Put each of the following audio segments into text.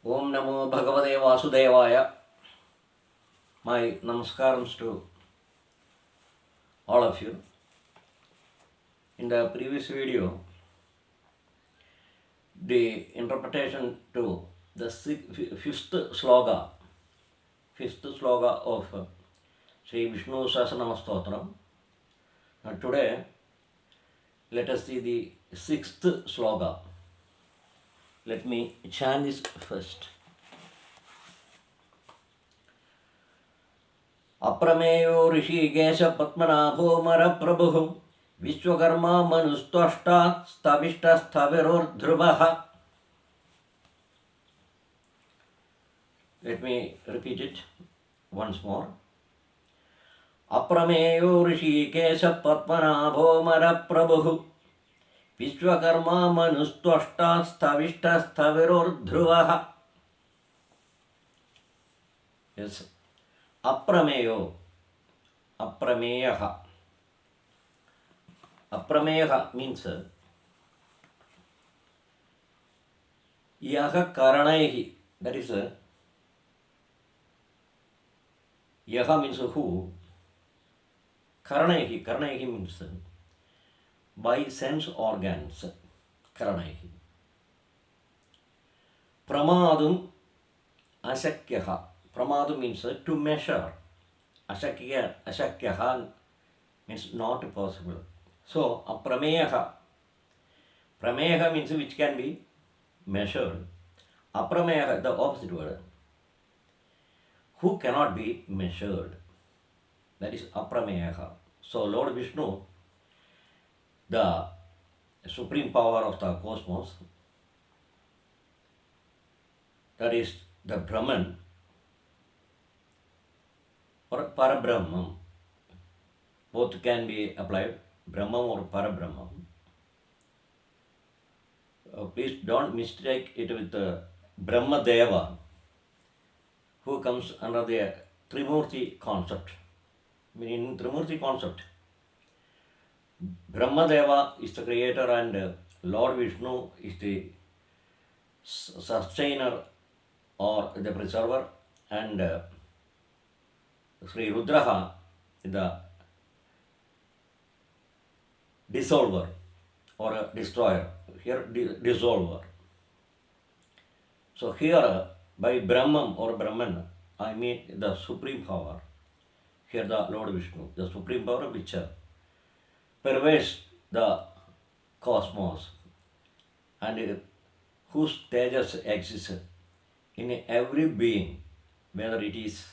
Om Namo Bhagavate Vasudevaya. My namaskarams to all of you. In the previous video, the interpretation to the fifth sloka of Shri Vishnu sahasranamastotram. And today, let us see the sixth sloka. Let me chant this first. Aprameyo Rishikesh पद्मनाभो मरप्रभुः Vishwakarma मनुस्त्वष्टा स्थविष्टस्थविरोर्ध्रुवः. Let me repeat it once more. Aprameyo Rishikesh पद्मनाभो मरप्रभुः Vishwakarma मनुस्त्वष्टा स्थविष्टस्थविरोर्ध्रुवः. Yes. Aprameyo, aprameyaha. Aprameyaha means yaha karanaihi. That is yaha means who. Karanaihi. Karanaihi means by sense organs. Karanaihi. Pramadum asakyaha. Pramadu means to measure. Ashakyaha means not possible. So, aprameyaha. Prameyaha means which can be measured. Aprameyaha, the opposite word. Who cannot be measured. That is aprameyaha. So, Lord Vishnu, the supreme power of the cosmos, that is the Brahman, or Parabrahman, both can be applied, Brahman or Parabrahman. Please don't mistake it with Brahma Deva, who comes under the Trimurti concept. In Trimurti concept, Brahma Deva is the creator and Lord Vishnu is the sustainer or the preserver, and Sri Rudraha is the dissolver or a destroyer. Here, dissolver. So here, by Brahman or Brahman, I mean the supreme power. Here the Lord Vishnu, the supreme power which pervades the cosmos and whose tejas exists in every being, whether it is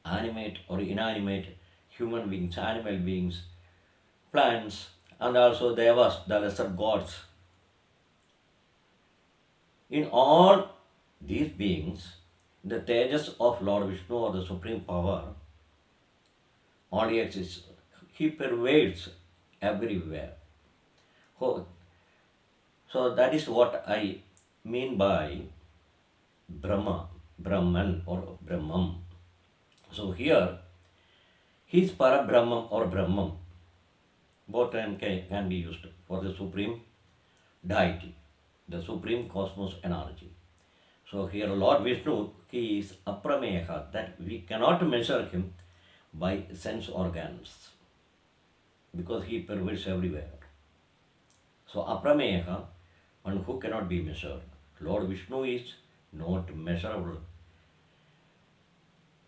animate or inanimate, human beings, animal beings, plants, and also devas, the lesser gods. In all these beings, the tejas of Lord Vishnu or the supreme power only exists. He pervades everywhere. So that is what I mean by Brahma, Brahman or Brahman. So here, he is Parabrahman or Brahman. Both terms can be used for the supreme deity, the supreme cosmos energy. So here Lord Vishnu, he is aprameyaha, that we cannot measure him by sense organs because he pervades everywhere. So aprameyaha, one who cannot be measured. Lord Vishnu is not measurable.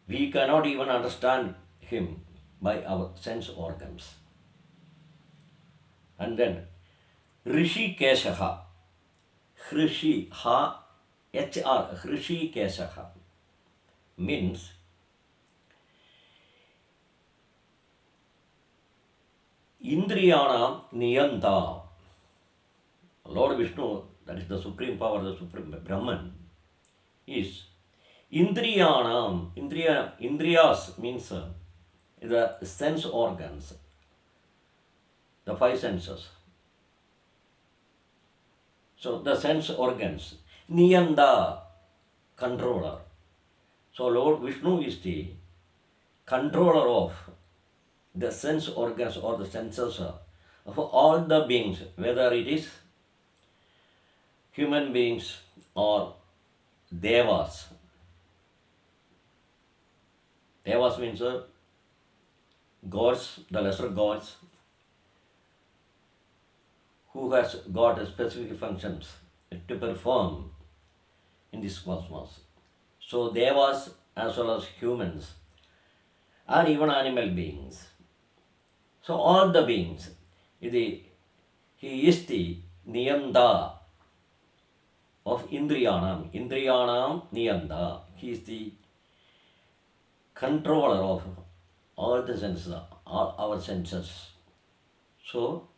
We cannot even understand him by our sense organs. And then Hrishikeshaha, Hrishi, Ha, H-R, Hrishikeshaha means Indriyana Niyanta. Lord Vishnu, that is the supreme power, the supreme Brahman, is Indriyanam. Indriyas means the sense organs, the five senses. So the sense organs, Niyanda, controller. So Lord Vishnu is the controller of the sense organs or the senses of all the beings, whether it is human beings or Devas. Devas means gods, the lesser gods, who has got specific functions to perform in this cosmos. So devas as well as humans or even animal beings. So all the beings, he is the Niyanda of Indriyanam. Indriyanam Niyanda. He is the controller of all the senses, all our senses. So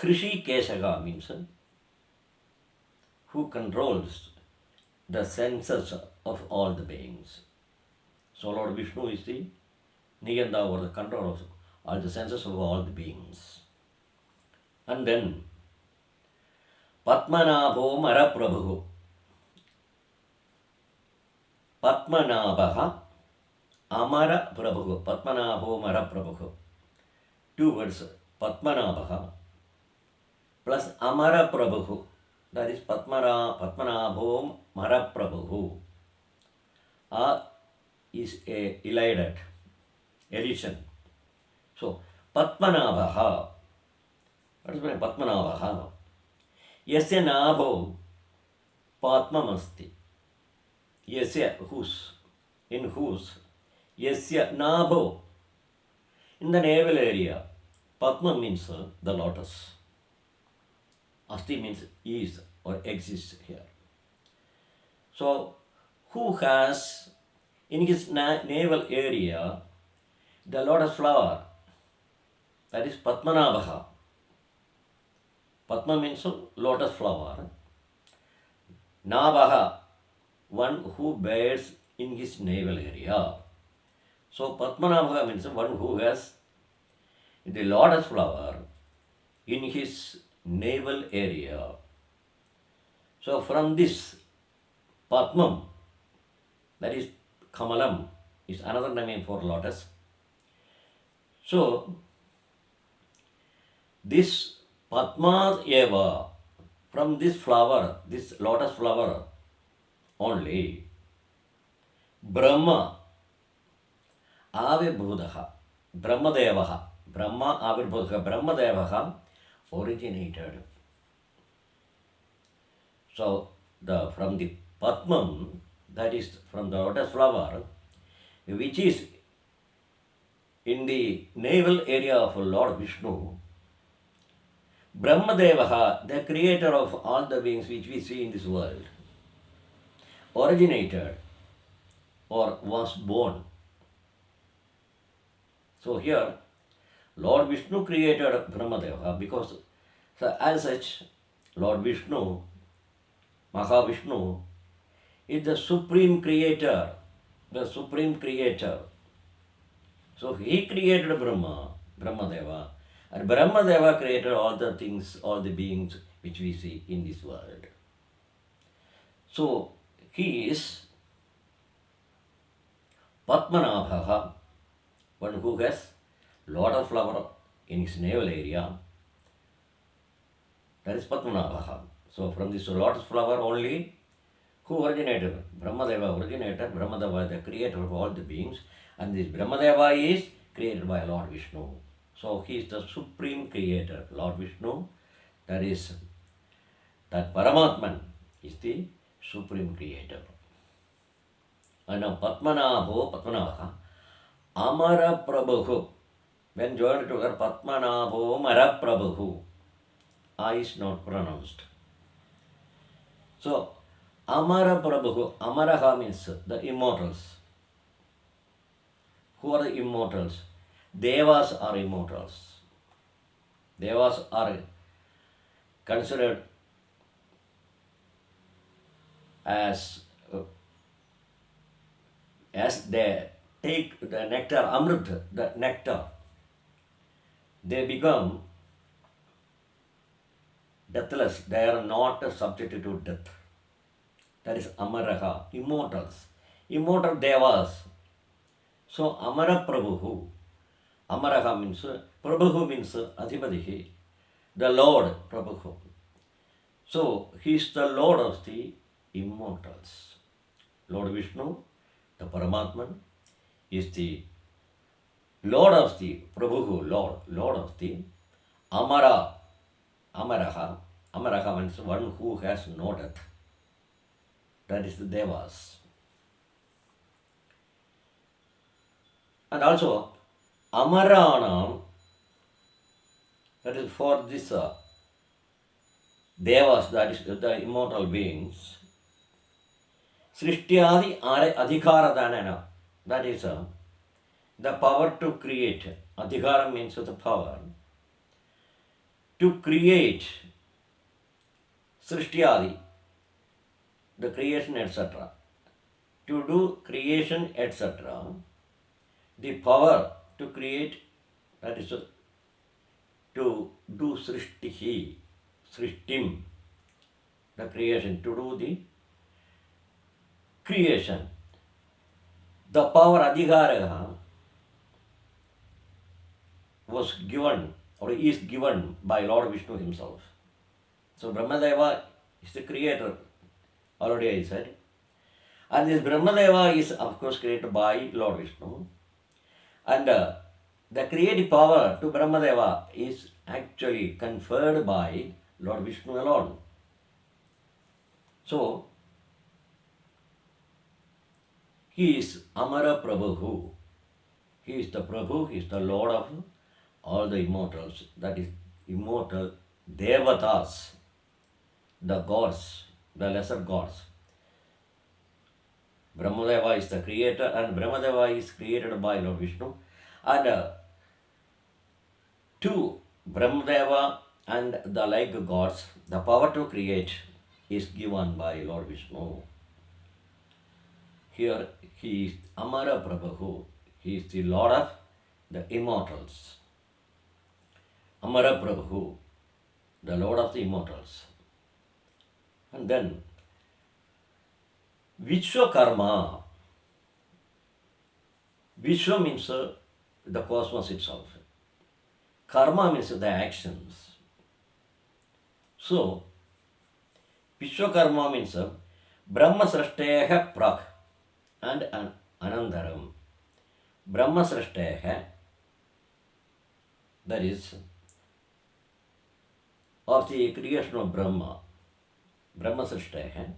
Hrishi Keshaga means who controls the senses of all the beings. So Lord Vishnu is the Niyanda or the controller of all the senses of all the beings. And then Padmanabho Maraprabhu. Padmanabaha Amara Prabhu. Padmanabho Maraprabhu. Two words, Padmanabaha plus Amara Prabhu. That is Padmanabho Maraprabhu. Is a elided addition. So Padmanabaha. What is my Padmanabaha? Yasya nabho Padmamasti. Yasya, whose, in whose, Yasya nabho, in the navel area. Padma means the lotus. Asti means is or exists here. So, who has in his navel area the lotus flower? That is Padmanabha. Padma means lotus flower. Nabaha, one who bears in his navel area. So Padmanabha means one who has the lotus flower in his navel area. So from this Padmam, that is Kamalam, is another name for lotus. So this Padma eva, from this flower, this lotus flower only, Brahma Avirbhudaha, Brahmadevaha, Brahma Avirbhudaha, Brahmadevaha originated. So from the Padmam, that is from the lotus flower, which is in the navel area of Lord Vishnu, Brahmadevaha, the creator of all the beings which we see in this world, originated or was born. So here, Lord Vishnu created Brahmadeva because so as such, Lord Vishnu, Mahavishnu, is the supreme creator, the supreme creator. So he created Brahmadeva, and Brahmadeva created all the things, all the beings which we see in this world. So he is Padmanabha, one who has lotus flower in his navel area. That is Padmanabha. So from this lotus flower only, who originated? Brahmadeva originated. Brahmadeva, the creator of all the beings, and this Brahmadeva is created by Lord Vishnu. So he is the supreme creator, Lord Vishnu. That is, that Paramatman is the supreme creator. And now Padmanabha, Amara Prabhu. When joined together, Padmanabho Mara Prabhu. I is not pronounced. So, Amara Prabhu, Amaraha means the immortals. Who are the immortals? Devas are immortals. Devas are considered as they take the nectar, Amrit, the nectar, they become deathless. They are not subjected to death. That is Amaraha, immortals. Immortal Devas. So Amara Prabhu, Amaraha means, Prabhu means Adhipadihi, the Lord Prabhu. So he is the Lord of the immortals. Lord Vishnu, the Paramatman, is the Lord of the Prabhu, Lord of the Amara, Amaraha. Amaraha means one who has no death. That is the Devas. And also, Amaranam, that is for this Devas, that is the immortal beings, Srishtyadi Adhikaradanana, that is the power to create. Adhikara means the power to create Srishtyadi, the creation, etc. To do creation, etc. The power to create, that is to do Srishtihi, Srishtim, the creation, to do the creation. The power Adhikara was given or is given by Lord Vishnu himself. So Brahmadeva is the creator, already I said. And this Brahmadeva is of course created by Lord Vishnu. And the creative power to Brahmadeva is actually conferred by Lord Vishnu alone. So, he is Amara Prabhu. He is the Prabhu, he is the Lord of all the immortals, that is immortal Devatas, the gods, the lesser gods. Brahmadeva is the creator and Brahmadeva is created by Lord Vishnu. And to Brahmadeva and the like gods, the power to create is given by Lord Vishnu. Here he is Amara Prabhu. He is the Lord of the immortals. Amara Prabhu, the Lord of the immortals. And then Vishwakarma. Vishwa means the cosmos itself. Karma means the actions. So, Vishwakarma means Brahma Srashteha Prak and Anandaram. Brahma Srashteha, that is, of the creation of Brahma. Brahma Srashteha.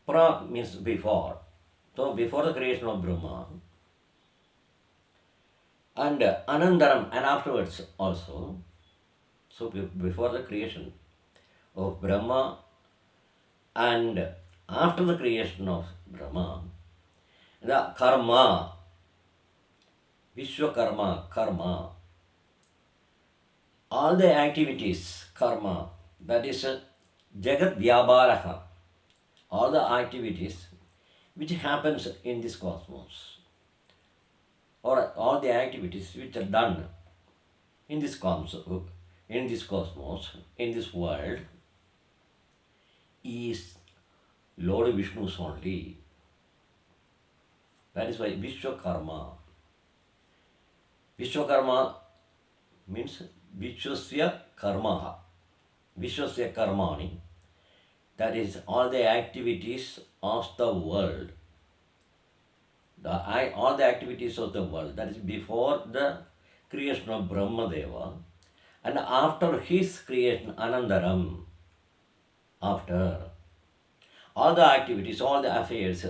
Prak means before. So, before the creation of Brahma. And Anandaram, and afterwards also. So, before the creation of Brahma and after the creation of Brahma, the karma, Vishwakarma, karma, all the activities, karma, that is Jagat Vyabharaha, all the activities which happens in this cosmos, or all the activities which are done in this cosmos, in this world, is Lord Vishnu's only. That is why Vishwakarma. Vishwakarma means Vishwasya Karmaha. Vishwasya Karmani. That is all the activities of the world. All the activities of the world. That is before the creation of Brahmadeva and after his creation, Anandaram. After all the activities, all the affairs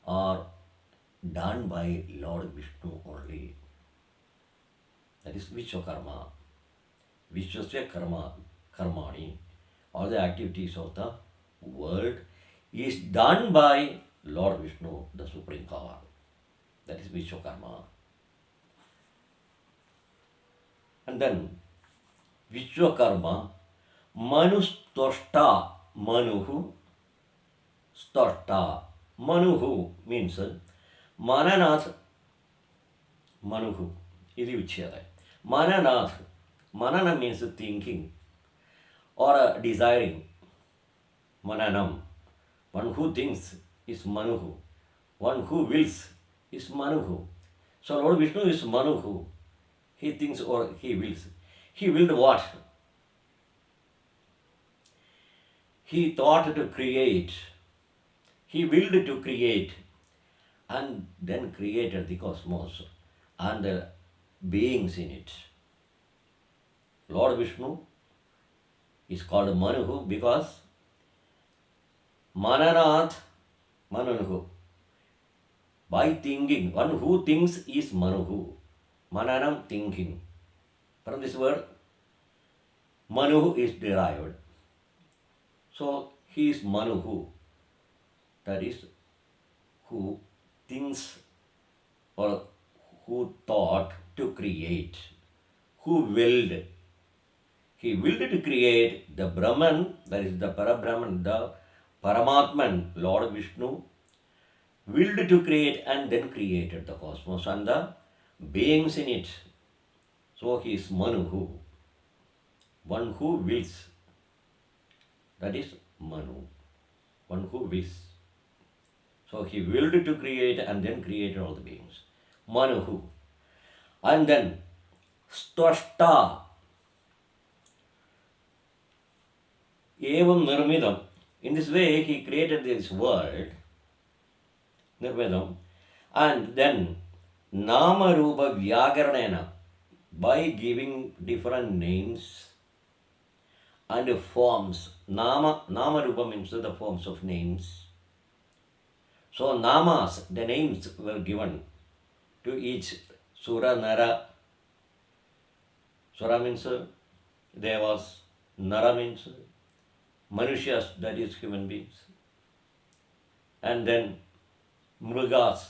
are done by Lord Vishnu only. That is Vishwakarma. Vishwasya Karma, Karmani. All the activities of the world is done by Lord Vishnu, the Supreme Power. That is Vishwakarma. And then Vishwakarma, Manustoshta, Manuhu, Stoshta. Manuhu means Mananath, Manuhu. Idi uchyada. Mananath. Manana means thinking or desiring. Mananam. One who thinks is Manuhu. One who wills is Manuhu. So Lord Vishnu is Manuhu. He thinks or he wills. He willed what? He thought to create, he willed to create, and then created the cosmos and the beings in it. Lord Vishnu is called Manuhu because Mananath Manuhu. By thinking, one who thinks is Manuhu. Mananam, thinking. From this word, Manuhu is derived. So he is Manuhu. That is, who thinks or who thought to create, who willed. He willed to create the Brahman, that is the Parabrahman, the Paramatman, Lord Vishnu, willed to create and then created the cosmos and the beings in it. So he is Manuhu, one who wills. That is Manu, one who wills. So he willed to create and then created all the beings. Manuhu. And then Stvashta. Evam Nirmidam. In this way he created this world, Nirmidam, and then Nama Rupa Vyagaranena, by giving different names and forms. Nama Rupa means the forms of names. So namas, the names were given to each Sura, Nara. Sura means Devas, Nara means Manushas, that is human beings. And then Mrugas,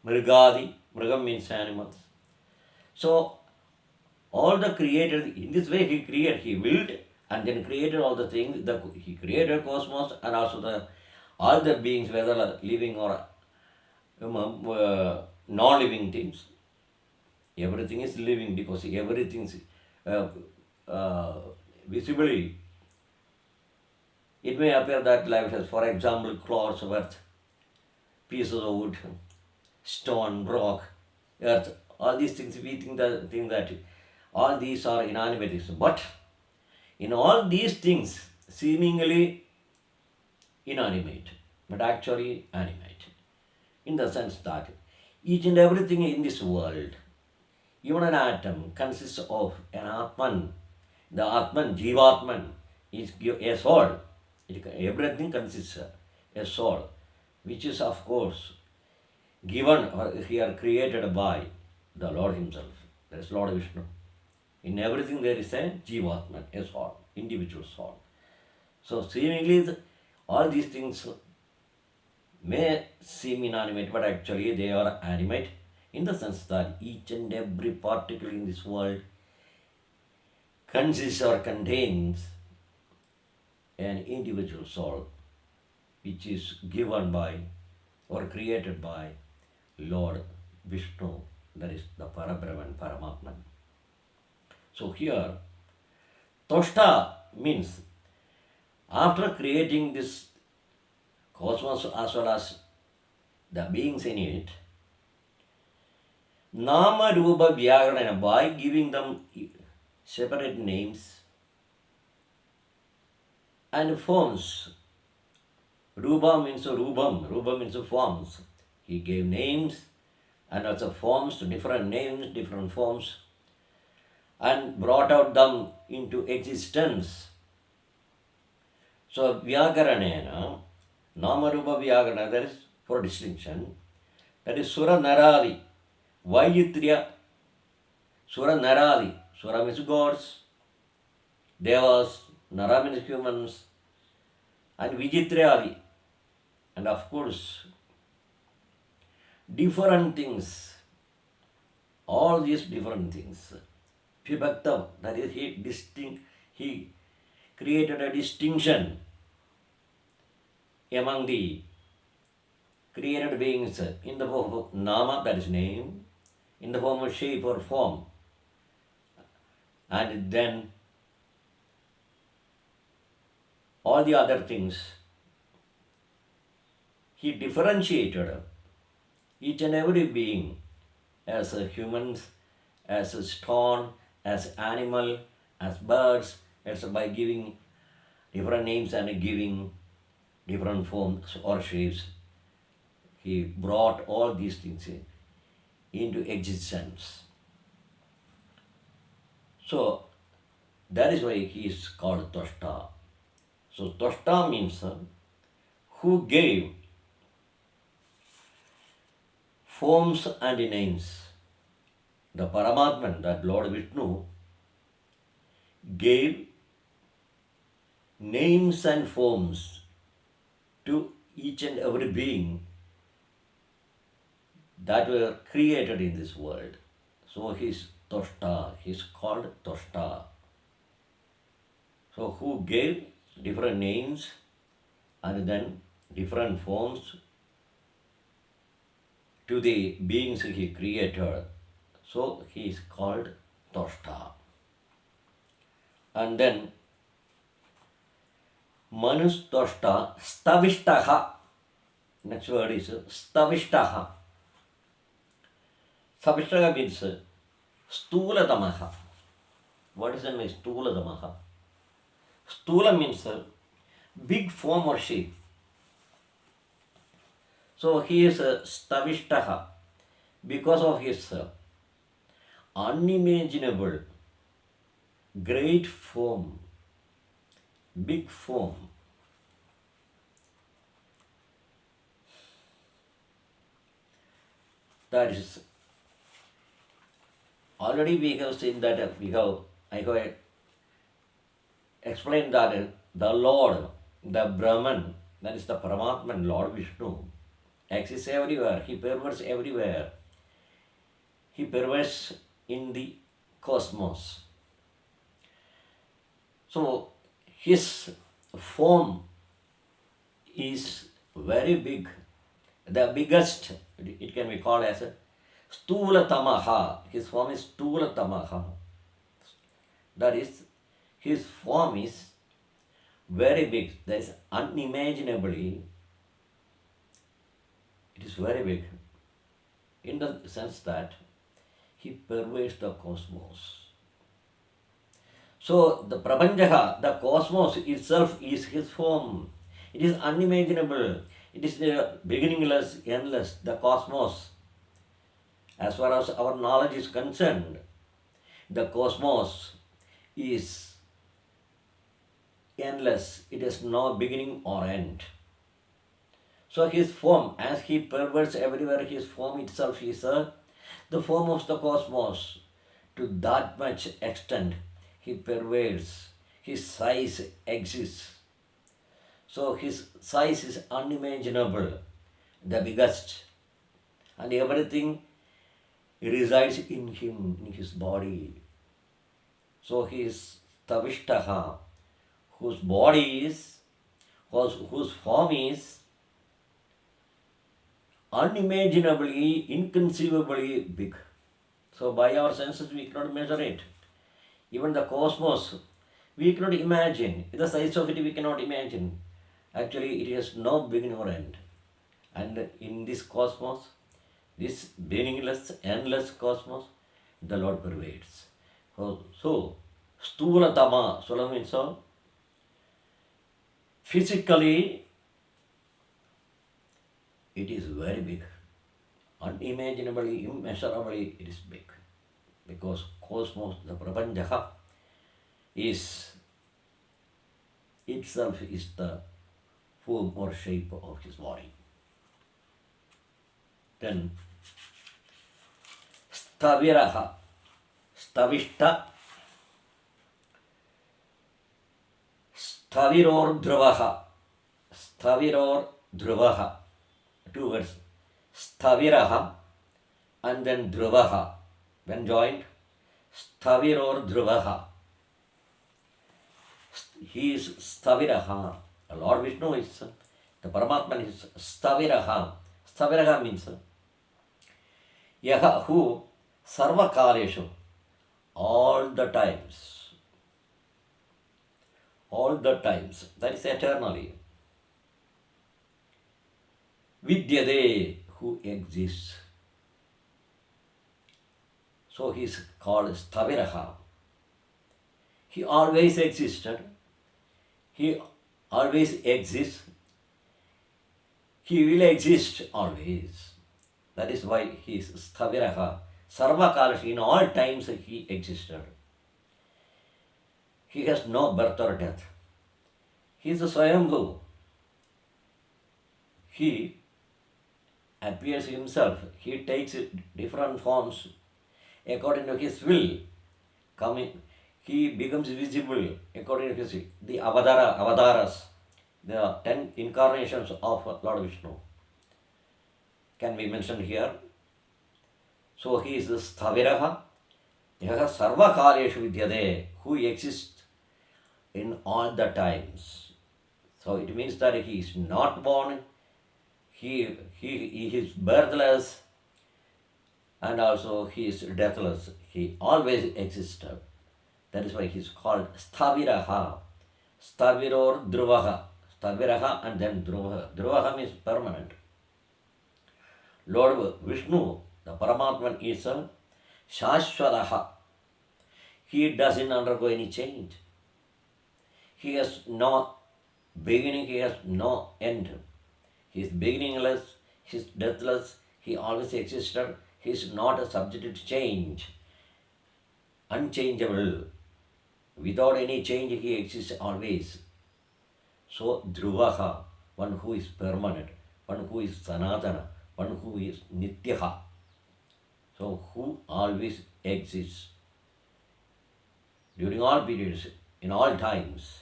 Mrugadi, Mrugam means animals. So all the created, in this way he willed and then created all the things. He created cosmos and also all the beings, whether living or non-living things. Everything is living because everything is visibly. It may appear that life has, for example, clods, earth, pieces of wood, stone, rock, earth. All these things we think that all these are inanimate things. But in all these things, seemingly inanimate, but actually animate. In the sense that each and everything in this world, even an atom, consists of an Atman. The Atman, Jivatman, is a soul. Everything consists of a soul, which is of course given or here created by the Lord Himself. That is Lord Vishnu. In everything there is a Jivatman, a soul, individual soul. So seemingly all these things may seem inanimate, but actually they are animate in the sense that each and every particle in this world consists or contains an individual soul which is given by or created by Lord Vishnu, that is the Parabrahman, Paramatman. So here, Toshta means after creating this cosmos as well as the beings in it, Nama Rupa Vyagarana, by giving them separate names and forms. Rupa means Rupam, Rupa means forms. He gave names and also forms, different names, different forms, and brought out them into existence. So Vyagaranena, Namarupa Vyagarana, that is for distinction. That is Sura Naradi, Vayitriya, Sura Naradi. Sura means gods, Devas, Nara means humans, and Vijitriyadi. And of course, different things, all these different things. Vibhaktam, that is he created a distinction among the created beings in the form of Nama, that is name, in the form of shape or form. And then all the other things, he differentiated each and every being as humans, as stone, as animal, as birds, as by giving different names and giving different forms or shapes. He brought all these things into existence. So that is why he is called Toshta. So Toshta means who gave forms and names. The Paramatman, that Lord Vishnu, gave names and forms to each and every being that were created in this world. So he is Toshta, he is called Toshta. So who gave different names and then different forms to the beings he created. So he is called Toshta. And then Manustoshta Stavishtaha. Next word is Stavishtaha. Stavishtaha means Stulatamaha. What is the name? Stulatamaha. Stula means big form or shape. So he is Stavishtaha because of his unimaginable great form, big form. That is, already we have seen that I have explained that the Lord, the Brahman, that is the Paramatman, Lord Vishnu, exists everywhere. He pervades everywhere. He pervades in the cosmos. So his form is very big, the biggest. It can be called as a Stulatamaha. His form is Stulatamaha. That is, his form is very big. That is unimaginably, it is very big in the sense that he pervades the cosmos. So the Prapanjaha, the cosmos itself is his form. It is unimaginable. It is beginningless, endless, the cosmos. As far as our knowledge is concerned, the cosmos is endless. It has no beginning or end. So his form, as he pervades everywhere, his form itself is the form of the cosmos. To that much extent, he pervades. His size exists. So his size is unimaginable, the biggest. And everything resides in him, in his body. So he is Tavishtaha, whose body is, whose form is unimaginably, inconceivably big. So by our senses we cannot measure it. Even the cosmos, we cannot imagine. The size of it we cannot imagine. Actually, it has no beginning or end. And in this cosmos, this beginningless, endless cosmos, the Lord pervades. So Stulatama, Sula means physically, it is very big. Unimaginably, immeasurably, it is big. Because cosmos, the Prapanjaha, is itself is the form or shape of his body. Then Staviraha, Stavishta, Staviror Dhruvaha, Staviror Dhruvaha, two words, Staviraha and then Dhruvaha, when joined, Staviror Dhruvaha. He is Staviraha. Lord Vishnu is, the Paramatman is Staviraha. Staviraha means Yaha who Sarva Kaleshu, all the times, that is eternally. Vidyade, who exists. So he is called Staviraha. He always existed. He always exists. He will exist always. That is why he is Sthaviraha. Sarvakalash, in all times he existed. He has no birth or death. He is a Swayambhu. He appears himself. He takes different forms according to his will. Coming, he becomes visible according to his the avataras, the 10 incarnations of Lord Vishnu can be mentioned here. So he is the Sthaviraha, Yaha Sarvakareshu Vidyade, who exists in all the times. So it means that he is not born, he is birthless, and also he is deathless. He always existed. That is why he is called Sthaviraha. Staviror Dhruvaha. Staviraha and then Dhruvaha. Dhruvaha means permanent. Lord Vishnu, the Paramatman, is a Shashwataha. He doesn't undergo any change. He has no beginning, he has no end. He is beginningless, he is deathless, he always existed, he is not subject to change. Unchangeable. Without any change, he exists always. So, Dhruvaha, one who is permanent, one who is Sanatana, one who is Nityaha. So, who always exists during all periods, in all times,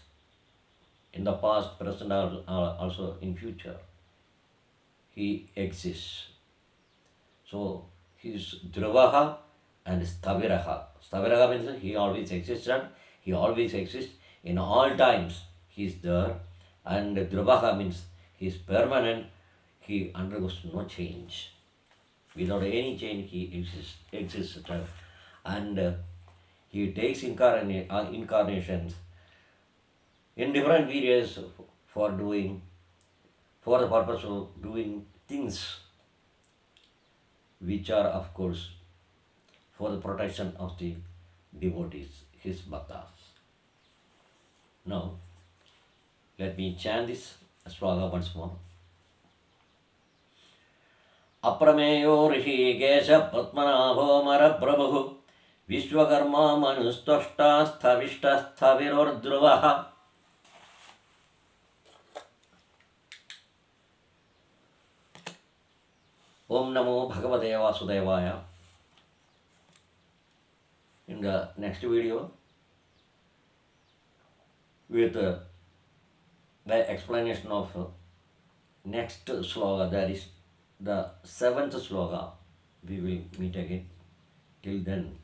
in the past, present, also in future. He exists. So, he is Dhruvaha and Staviraha. Staviraha means he always existed, he always exists in all times. He is there. And Dhruvaha means he is permanent, he undergoes no change. Without any change, he exists. And he takes incarnations in different periods for the purpose of doing things which are, of course, for the protection of the devotees, his bhaktas. Now, let me chant this sloka once more. Aprameyo Rishikesha Padmanabho Maraprabhu Vishwakarma Manustashta Sthavishta Sthaviror Dhruvaha. Om Namo Bhagavate Vasudevaya. In the next video, with the explanation of next sloka, that is the 7th sloka, we will meet again. Till then,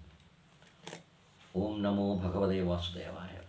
Om Namo Bhagavate Vasudevaya.